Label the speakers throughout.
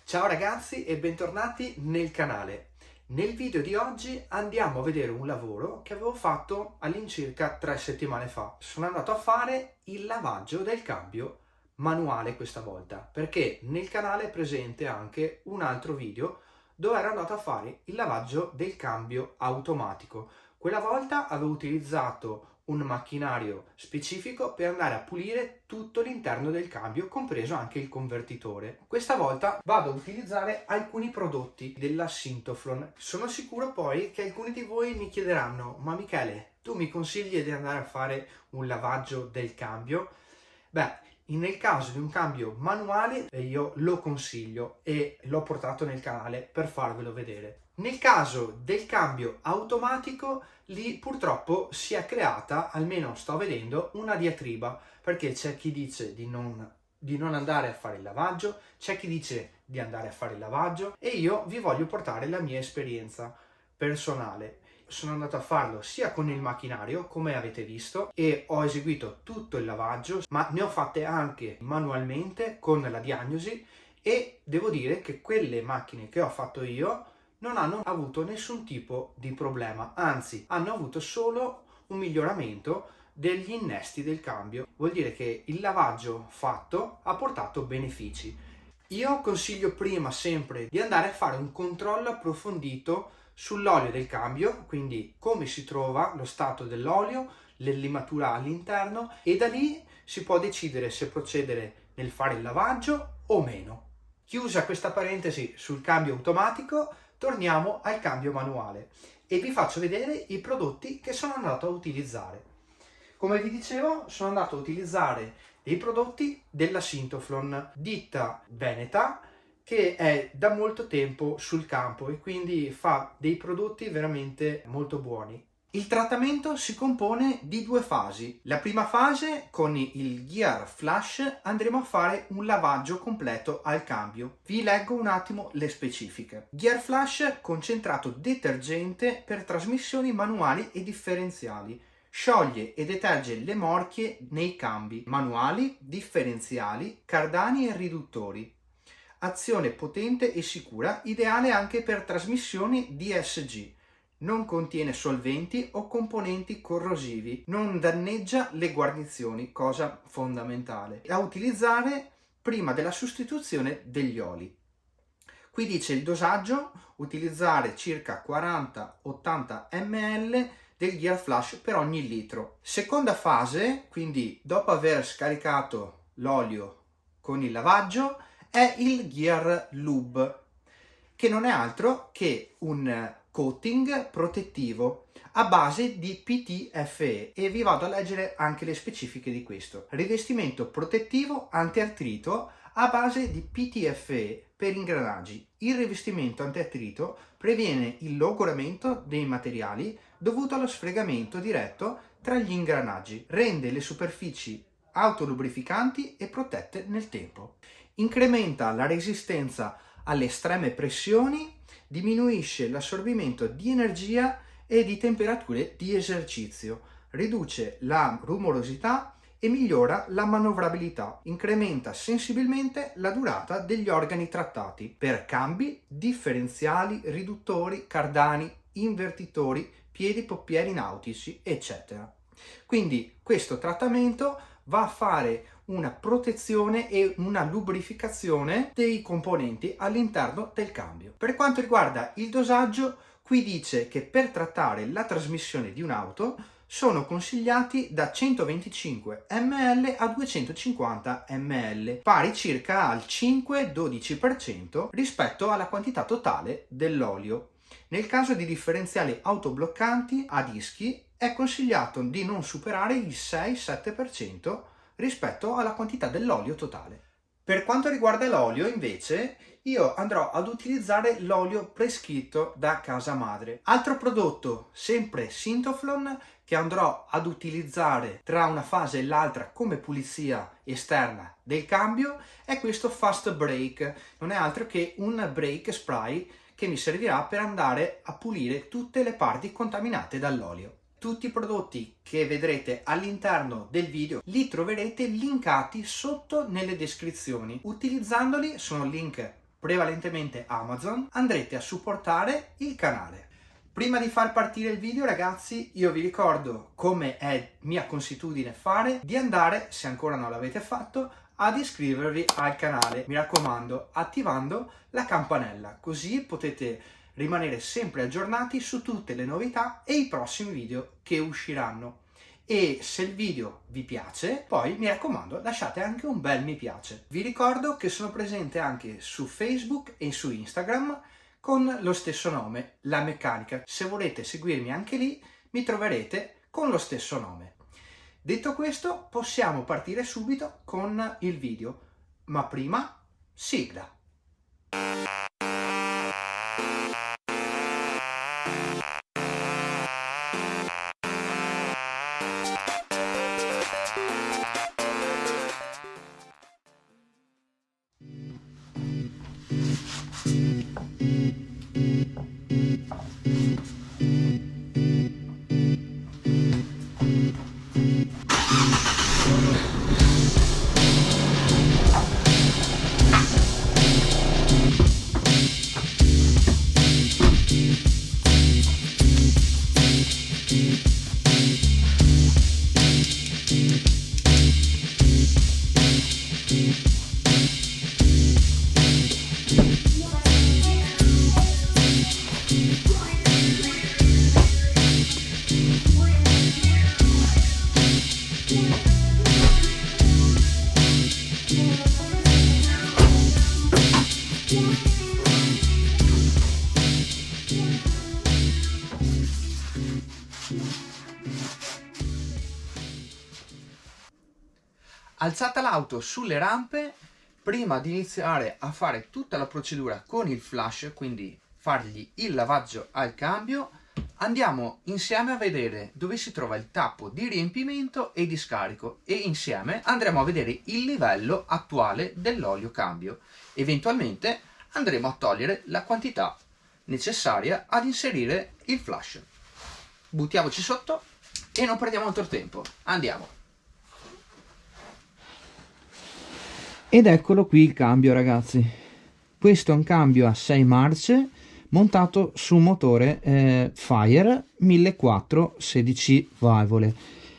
Speaker 1: Ciao ragazzi e bentornati nel canale. Nel video di oggi andiamo a vedere un lavoro che avevo fatto all'incirca 3 settimane fa. Sono andato a fare il lavaggio del cambio manuale questa volta, perché nel canale è presente anche un altro video dove ero andato a fare il lavaggio del cambio automatico. Quella volta avevo utilizzato un macchinario specifico per andare a pulire tutto l'interno del cambio, compreso anche il convertitore. Questa volta vado a utilizzare alcuni prodotti della Sintoflon. Sono sicuro poi che alcuni di voi mi chiederanno: ma Michele, tu mi consigli di andare a fare un lavaggio del cambio? Beh, nel caso di un cambio manuale io lo consiglio e l'ho portato nel canale per farvelo vedere. Nel caso del cambio automatico, lì purtroppo si è creata, almeno sto vedendo, una diatriba, perché c'è chi dice di non andare a fare il lavaggio, c'è chi dice di andare a fare il lavaggio, e io vi voglio portare la mia esperienza personale. Sono andato a farlo sia con il macchinario, come avete visto, e ho eseguito tutto il lavaggio, ma ne ho fatte anche manualmente con la diagnosi, e devo dire che quelle macchine che ho fatto io non hanno avuto nessun tipo di problema, anzi hanno avuto solo un miglioramento degli innesti del cambio. Vuol dire che il lavaggio fatto ha portato benefici. Io consiglio prima sempre di andare a fare un controllo approfondito sull'olio del cambio, quindi come si trova lo stato dell'olio, le limature all'interno, e da lì si può decidere se procedere nel fare il lavaggio o meno. Chiusa questa parentesi sul cambio automatico, torniamo al cambio manuale e vi faccio vedere i prodotti che sono andato a utilizzare. Come vi dicevo, sono andato a utilizzare dei prodotti della Sintoflon, ditta veneta, che è da molto tempo sul campo e quindi fa dei prodotti veramente molto buoni. Il trattamento si compone di due fasi. La prima fase, con il Gear Flush, andremo a fare un lavaggio completo al cambio. Vi leggo un attimo le specifiche. Gear Flush: concentrato detergente per trasmissioni manuali e differenziali. Scioglie e deterge le morchie nei cambi manuali, differenziali, cardani e riduttori. Azione potente e sicura, ideale anche per trasmissioni DSG. Non contiene solventi o componenti corrosivi, non danneggia le guarnizioni, cosa fondamentale. Da utilizzare prima della sostituzione degli oli. Qui dice il dosaggio: utilizzare circa 40-80 ml del Gear Flush per ogni litro. Seconda fase, quindi dopo aver scaricato l'olio con il lavaggio, è il Gear Lube, che non è altro che un coating protettivo a base di PTFE, e vi vado a leggere anche le specifiche di questo. Rivestimento protettivo antiartrito a base di PTFE per ingranaggi. Il rivestimento antiartrito previene il logoramento dei materiali dovuto allo sfregamento diretto tra gli ingranaggi, rende le superfici autolubrificanti e protette nel tempo. Incrementa la resistenza alle estreme pressioni, diminuisce l'assorbimento di energia e di temperature di esercizio, riduce la rumorosità e migliora la manovrabilità, incrementa sensibilmente la durata degli organi trattati per cambi, differenziali, riduttori, cardani, invertitori, piedi poppieri nautici, eccetera. Quindi questo trattamento va a fare una protezione e una lubrificazione dei componenti all'interno del cambio. Per quanto riguarda il dosaggio, qui dice che per trattare la trasmissione di un'auto sono consigliati da 125 ml a 250 ml, pari circa al 5-12% rispetto alla quantità totale dell'olio. Nel caso di differenziali autobloccanti a dischi è consigliato di non superare il 6-7% rispetto alla quantità dell'olio totale. Per quanto riguarda l'olio, invece, io andrò ad utilizzare l'olio prescritto da casa madre. Altro prodotto, sempre Sintoflon, che andrò ad utilizzare tra una fase e l'altra come pulizia esterna del cambio, è questo Fast Break. Non è altro che un brake spray che mi servirà per andare a pulire tutte le parti contaminate dall'olio. Tutti i prodotti che vedrete all'interno del video li troverete linkati sotto nelle descrizioni. Utilizzandoli, sono link prevalentemente Amazon, andrete a supportare il canale. Prima di far partire il video, ragazzi, io vi ricordo, come è mia consuetudine fare, di andare, se ancora non l'avete fatto, ad iscrivervi al canale, mi raccomando, attivando la campanella, così potete rimanere sempre aggiornati su tutte le novità e i prossimi video che usciranno. E se il video vi piace, poi mi raccomando, lasciate anche un bel mi piace. Vi ricordo che sono presente anche su Facebook e su Instagram con lo stesso nome, La Meccanica. Se volete seguirmi anche lì, mi troverete con lo stesso nome. Detto questo, possiamo partire subito con il video, ma prima, sigla. Alzata l'auto sulle rampe, prima di iniziare a fare tutta la procedura con il flash, quindi fargli il lavaggio al cambio, andiamo insieme a vedere dove si trova il tappo di riempimento e di scarico e insieme andremo a vedere il livello attuale dell'olio cambio. Eventualmente andremo a togliere la quantità necessaria ad inserire il flash. Buttiamoci sotto e non perdiamo altro tempo. Andiamo! Ed eccolo qui il cambio, ragazzi. Questo è un cambio a 6 marce montato su un motore Fire 1400 16 valvole.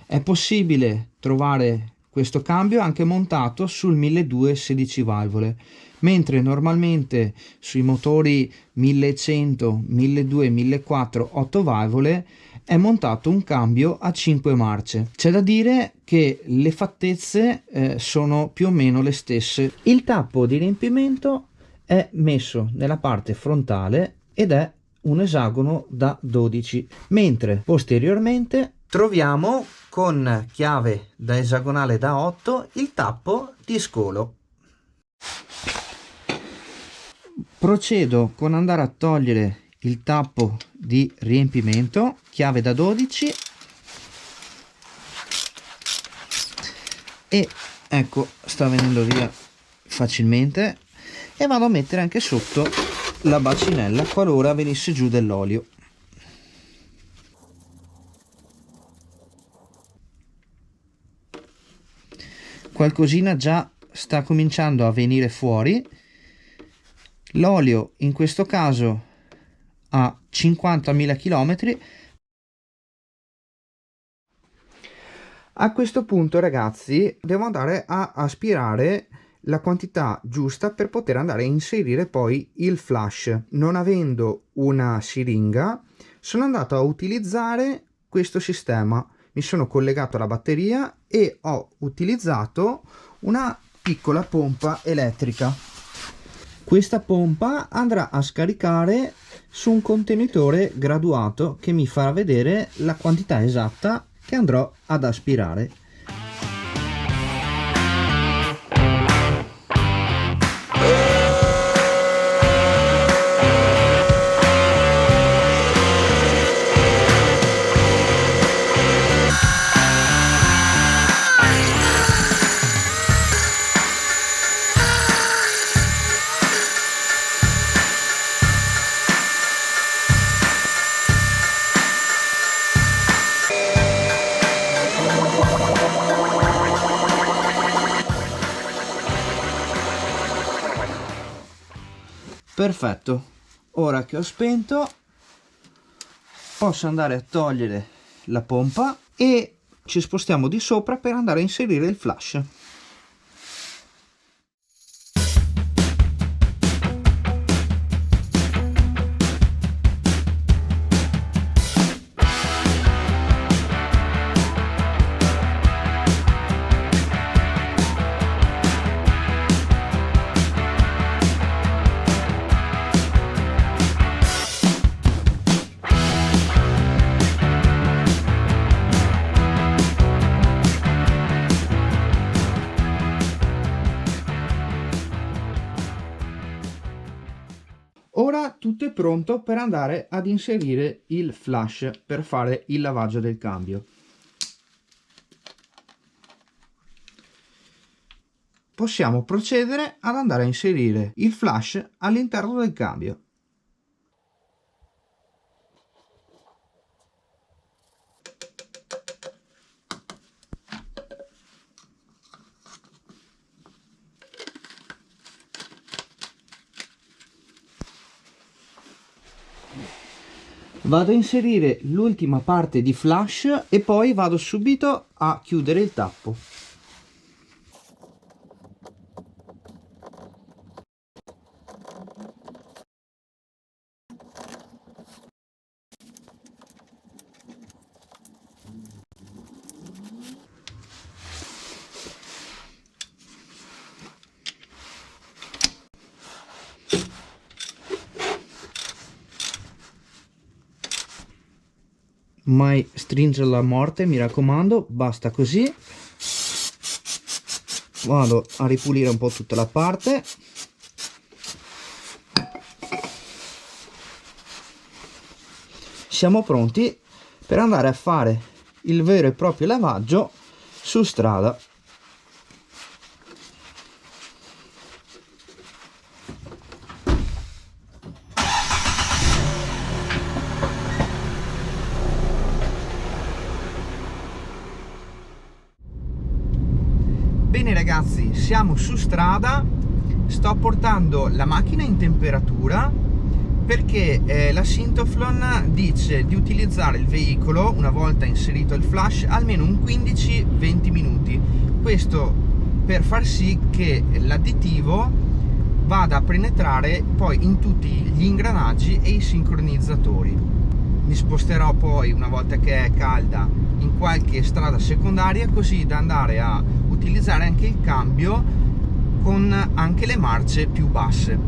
Speaker 1: È possibile trovare questo cambio anche montato sul 1200 16 valvole, mentre normalmente sui motori 1100, 1200, 1400 8 valvole è montato un cambio a 5 marce. C'è da dire che le fattezze sono più o meno le stesse. Il tappo di riempimento è messo nella parte frontale ed è un esagono da 12, mentre posteriormente troviamo con chiave da esagonale da 8 il tappo di scolo. Procedo con andare a togliere il tappo di riempimento, chiave da 12, e ecco, sta venendo via facilmente, e vado a mettere anche sotto la bacinella qualora venisse giù dell'olio. Qualcosina già sta cominciando a venire fuori. L'olio in questo caso a 50.000 km. A questo punto, ragazzi, devo andare a aspirare la quantità giusta per poter andare a inserire poi il flash. Non avendo una siringa, sono andato a utilizzare questo sistema. Mi sono collegato alla batteria e ho utilizzato una piccola pompa elettrica. Questa pompa andrà a scaricare su un contenitore graduato che mi farà vedere la quantità esatta che andrò ad aspirare.
Speaker 2: Perfetto, ora che ho spento posso andare a togliere la pompa e ci spostiamo di sopra per andare a inserire il flash. Ora tutto è pronto per andare ad inserire il flash per fare il lavaggio del cambio. Possiamo procedere ad andare a inserire il flash all'interno del cambio. Vado a inserire l'ultima parte di flash e poi vado subito a chiudere il tappo. Mai stringerla a morte, mi raccomando, basta così. Vado a ripulire un po' tutta la parte. Siamo pronti per andare a fare il vero e proprio lavaggio su strada. Bene ragazzi, siamo su strada, sto portando la macchina in temperatura perché la Syntoflon dice di utilizzare il veicolo una volta inserito il flash almeno un 15-20 minuti. Questo per far sì che l'additivo vada a penetrare poi in tutti gli ingranaggi e i sincronizzatori. Mi sposterò poi, una volta che è calda, in qualche strada secondaria, così da andare a utilizzare anche il cambio con anche le marce più basse.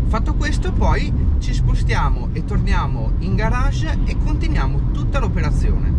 Speaker 2: Fatto questo, poi ci spostiamo e torniamo in garage e continuiamo tutta l'operazione.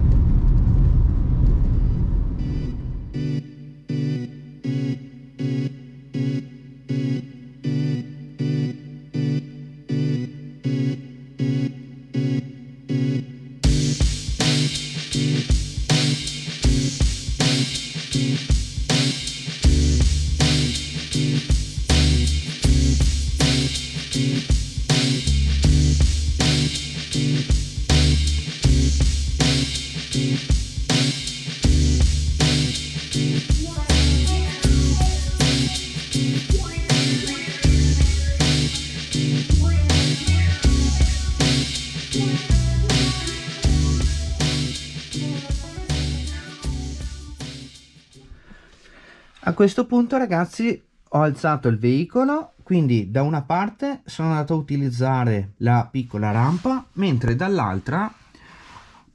Speaker 2: A questo punto ragazzi ho alzato il veicolo, quindi da una parte sono andato a utilizzare la piccola rampa, mentre dall'altra,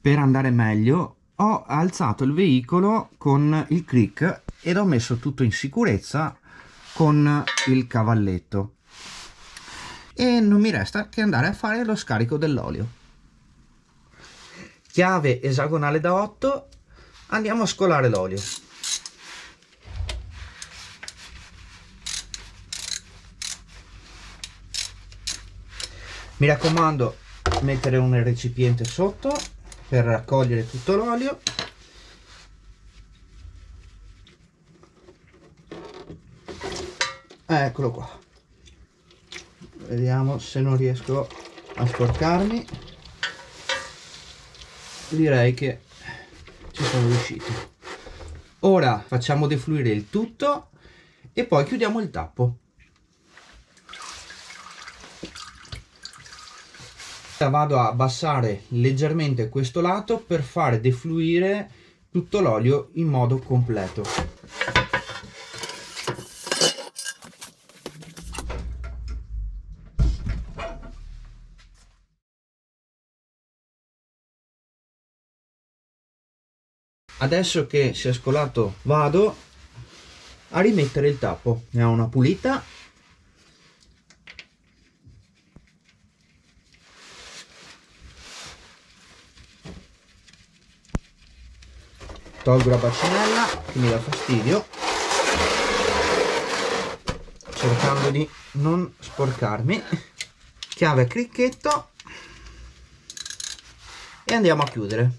Speaker 2: per andare meglio, ho alzato il veicolo con il crick ed ho messo tutto in sicurezza con il cavalletto. E non mi resta che andare a fare lo scarico dell'olio. Chiave esagonale da 8, andiamo a scolare l'olio. Mi raccomando, mettere un recipiente sotto per raccogliere tutto l'olio. Eccolo qua. Vediamo se non riesco a sporcarmi. Direi che ci sono riuscito. Ora facciamo defluire il tutto e poi chiudiamo il tappo. Vado a abbassare leggermente questo lato per fare defluire tutto l'olio in modo completo. Adesso che si è scolato vado a rimettere il tappo. Ne ho una pulita. Tolgo la bacinella che mi dà fastidio, cercando di non sporcarmi. Chiave a cricchetto e andiamo a chiudere.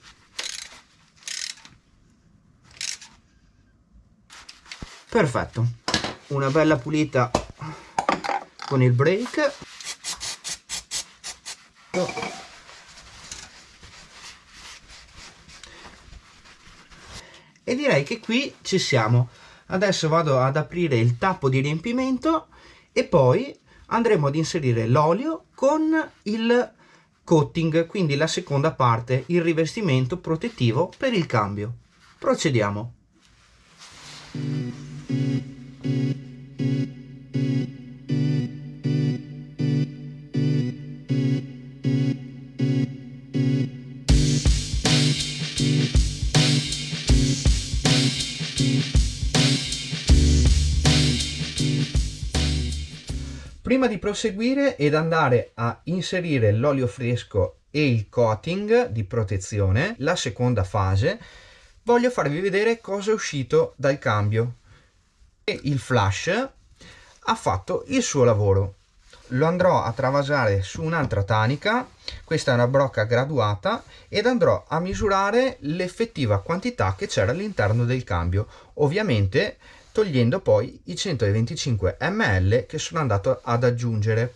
Speaker 2: Perfetto, una bella pulita con il break. E direi che qui ci siamo. Adesso vado ad aprire il tappo di riempimento e poi andremo ad inserire l'olio con il coating, quindi la seconda parte, il rivestimento protettivo per il cambio. Procediamo. Prima di proseguire ed andare a inserire l'olio fresco e il coating di protezione, la seconda fase, voglio farvi vedere cosa è uscito dal cambio. E il flash ha fatto il suo lavoro. Lo andrò a travasare su un'altra tanica, questa è una brocca graduata, ed andrò a misurare l'effettiva quantità che c'era all'interno del cambio, ovviamente togliendo poi i 125 ml che sono andato ad aggiungere.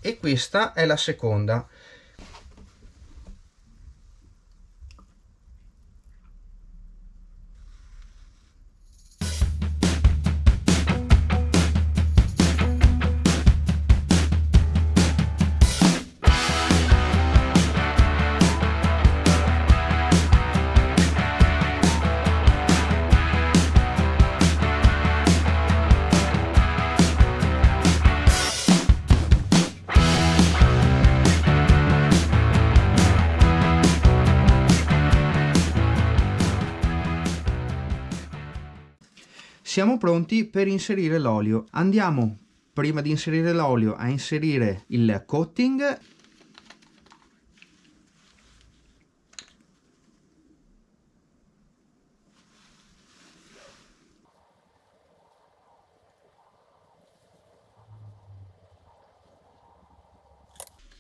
Speaker 2: E questa è la seconda. Siamo pronti per inserire l'olio. Andiamo, prima di inserire l'olio, a inserire il coating.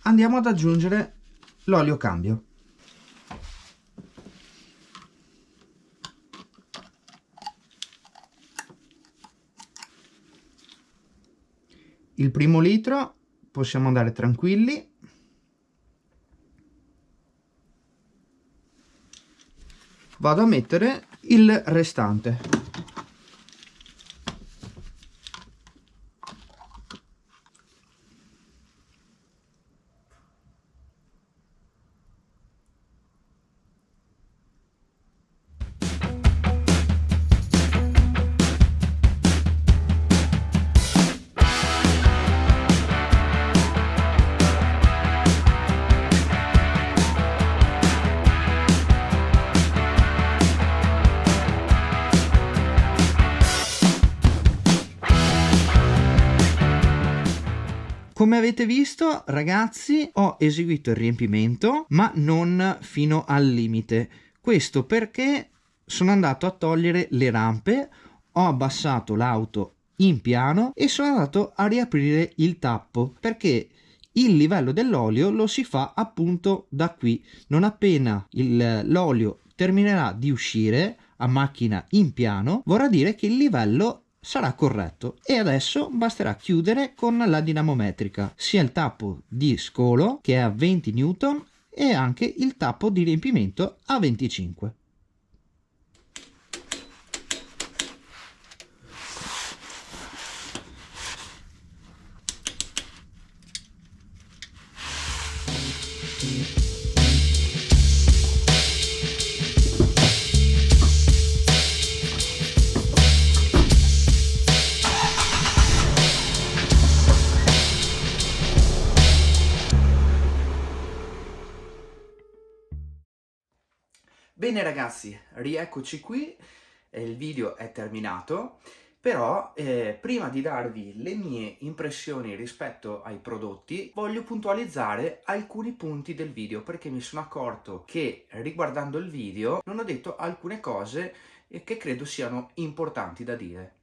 Speaker 2: Andiamo ad aggiungere l'olio cambio. Il primo litro possiamo andare tranquilli. Vado a mettere il restante. Come avete visto, ragazzi, ho eseguito il riempimento, ma non fino al limite. Questo perché sono andato a togliere le rampe, ho abbassato l'auto in piano e sono andato a riaprire il tappo, perché il livello dell'olio lo si fa appunto da qui. Non appena l'olio terminerà di uscire a macchina in piano, vorrà dire che il livello sarà corretto. E adesso basterà chiudere con la dinamometrica sia il tappo di scolo, che è a 20 Newton, e anche il tappo di riempimento a 25.
Speaker 1: Bene ragazzi, rieccoci qui, il video è terminato, però prima di darvi le mie impressioni rispetto ai prodotti, voglio puntualizzare alcuni punti del video, perché mi sono accorto che riguardando il video non ho detto alcune cose che credo siano importanti da dire.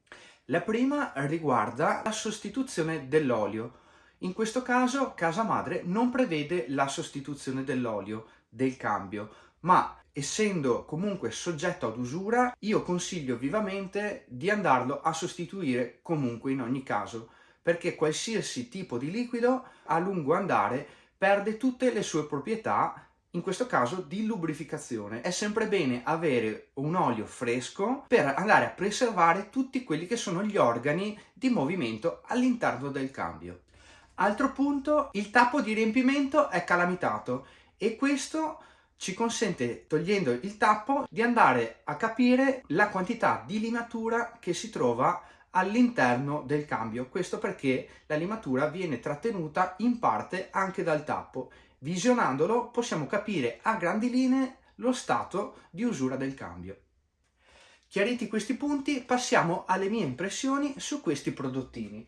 Speaker 1: La prima riguarda la sostituzione dell'olio. In questo caso casa madre non prevede la sostituzione dell'olio del cambio, ma essendo comunque soggetto ad usura, io consiglio vivamente di andarlo a sostituire comunque in ogni caso, perché qualsiasi tipo di liquido a lungo andare perde tutte le sue proprietà, in questo caso di lubrificazione. È sempre bene avere un olio fresco per andare a preservare tutti quelli che sono gli organi di movimento all'interno del cambio. Altro punto, il tappo di riempimento è calamitato e questo ci consente, togliendo il tappo, di andare a capire la quantità di limatura che si trova all'interno del cambio. Questo perché la limatura viene trattenuta in parte anche dal tappo. Visionandolo possiamo capire a grandi linee lo stato di usura del cambio. Chiariti questi punti, passiamo alle mie impressioni su questi prodottini.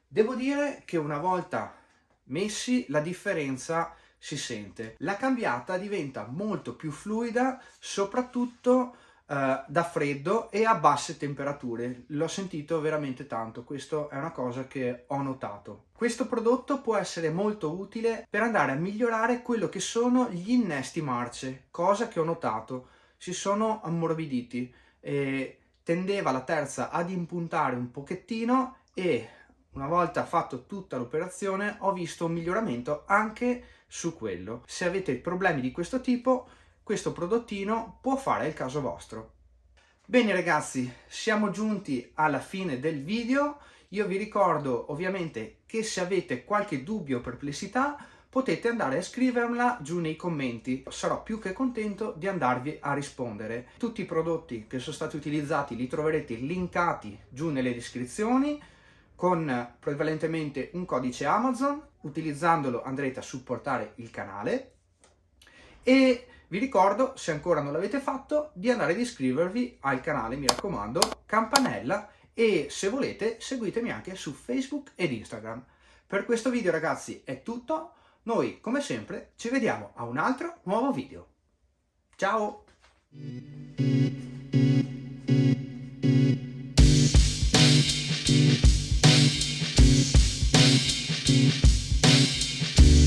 Speaker 1: Devo dire che una volta messi la differenza si sente. La cambiata diventa molto più fluida, soprattutto da freddo e a basse temperature. L'ho sentito veramente tanto, questo è una cosa che ho notato. Questo prodotto può essere molto utile per andare a migliorare quello che sono gli innesti marce, cosa che ho notato, si sono ammorbiditi e tendeva la terza ad impuntare un pochettino e una volta fatto tutta l'operazione ho visto un miglioramento anche su quello. Se avete problemi di questo tipo, questo prodottino può fare il caso vostro. Bene ragazzi, siamo giunti alla fine del video. Io vi ricordo ovviamente che se avete qualche dubbio o perplessità potete andare a scrivermela giù nei commenti. Sarò più che contento di andarvi a rispondere. Tutti i prodotti che sono stati utilizzati li troverete linkati giù nelle descrizioni, con prevalentemente un codice Amazon. Utilizzandolo andrete a supportare il canale e vi ricordo, se ancora non l'avete fatto, di andare ad iscrivervi al canale, mi raccomando, campanella, e se volete seguitemi anche su Facebook ed Instagram. Per questo video ragazzi è tutto, noi come sempre ci vediamo a un altro nuovo video. Ciao!